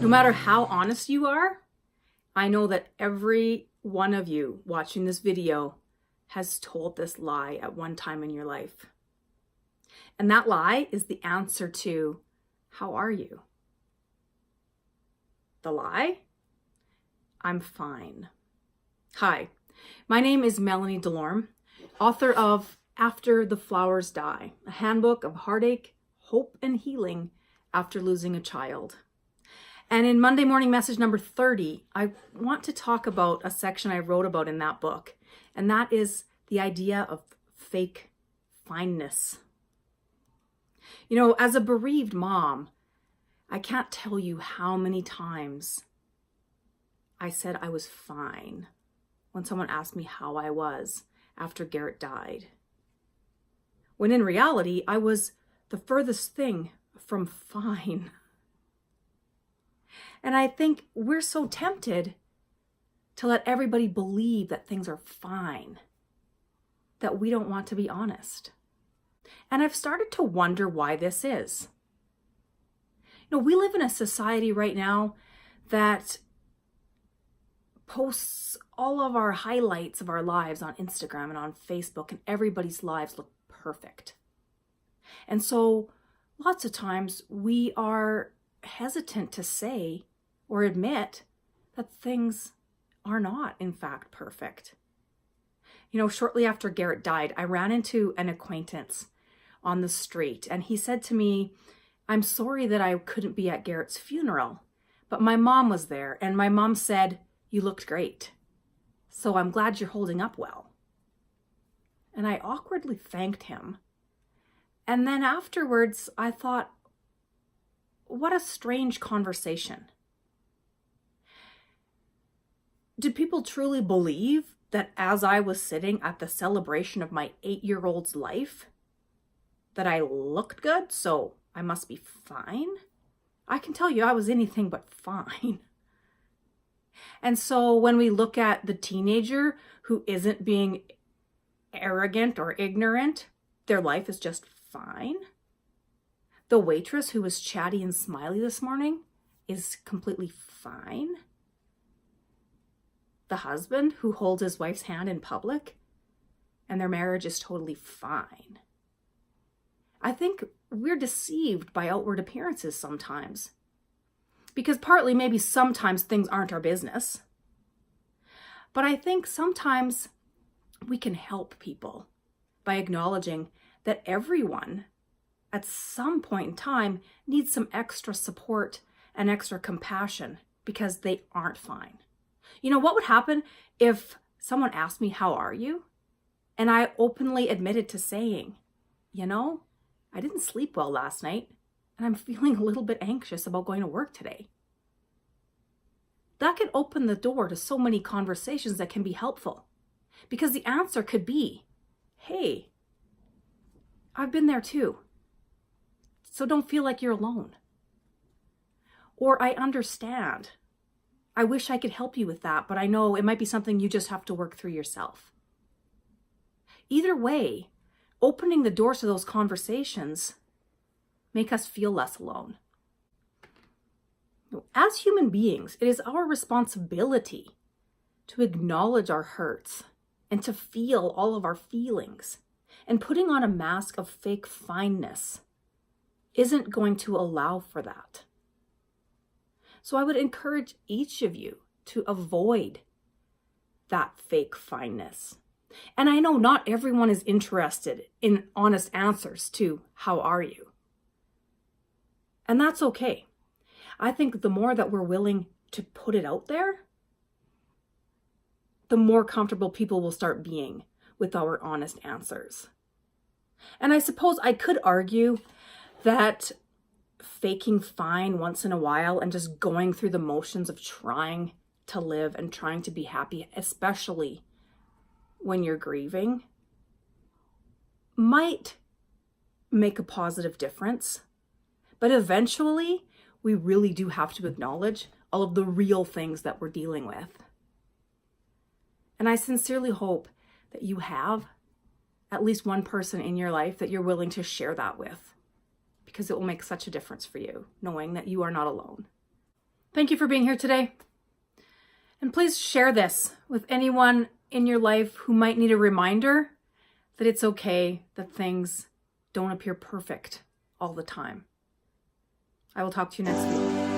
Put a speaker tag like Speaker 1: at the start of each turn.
Speaker 1: No matter how honest you are, I know that every one of you watching this video has told this lie at one time in your life. And that lie is the answer to, how are you? The lie? I'm fine. Hi, my name is Melanie Delorme, author of After the Flowers Die, a handbook of heartache, hope, and healing after losing a child. And in Monday Morning Message number 30, I want to talk about a section I wrote about in that book, and that is the idea of fake fineness. You know, as a bereaved mom, I can't tell you how many times I said I was fine when someone asked me how I was after Garrett died. When in reality, I was the furthest thing from fine. And I think we're so tempted to let everybody believe that things are fine, that we don't want to be honest. And I've started to wonder why this is. You know, we live in a society right now that posts all of our highlights of our lives on Instagram and on Facebook, and everybody's lives look perfect. And so lots of times we are hesitant to say or admit that things are not, in fact, perfect. You know, shortly after Garrett died, I ran into an acquaintance on the street, and he said to me, I'm sorry that I couldn't be at Garrett's funeral, but my mom was there, and my mom said, you looked great. So I'm glad you're holding up well. And I awkwardly thanked him. And then afterwards, I thought, what a strange conversation. Did people truly believe that as I was sitting at the celebration of my 8-year-old's life, that I looked good, so I must be fine? I can tell you I was anything but fine. And so when we look at the teenager who isn't being arrogant or ignorant, their life is just fine. The waitress who was chatty and smiley this morning is completely fine. The husband who holds his wife's hand in public and their marriage is totally fine. I think we're deceived by outward appearances sometimes. Because partly maybe sometimes things aren't our business. But I think sometimes we can help people by acknowledging that everyone at some point in time needs some extra support and extra compassion because they aren't fine. You know, what would happen if someone asked me, how are you? And I openly admitted to saying, you know, I didn't sleep well last night and I'm feeling a little bit anxious about going to work today. That could open the door to so many conversations that can be helpful because the answer could be, hey, I've been there too. So don't feel like you're alone. Or I understand. I wish I could help you with that, but I know it might be something you just have to work through yourself. Either way, opening the doors to those conversations make us feel less alone. As human beings, it is our responsibility to acknowledge our hurts and to feel all of our feelings. And putting on a mask of fake fineness isn't going to allow for that. So I would encourage each of you to avoid that fake fineness. And I know not everyone is interested in honest answers to how are you? And that's okay. I think the more that we're willing to put it out there, the more comfortable people will start being with our honest answers. And I suppose I could argue that faking fine once in a while and just going through the motions of trying to live and trying to be happy, especially when you're grieving, might make a positive difference. But eventually, we really do have to acknowledge all of the real things that we're dealing with. And I sincerely hope that you have at least one person in your life that you're willing to share that with, because it will make such a difference for you, knowing that you are not alone. Thank you for being here today. And please share this with anyone in your life who might need a reminder that it's okay that things don't appear perfect all the time. I will talk to you next week.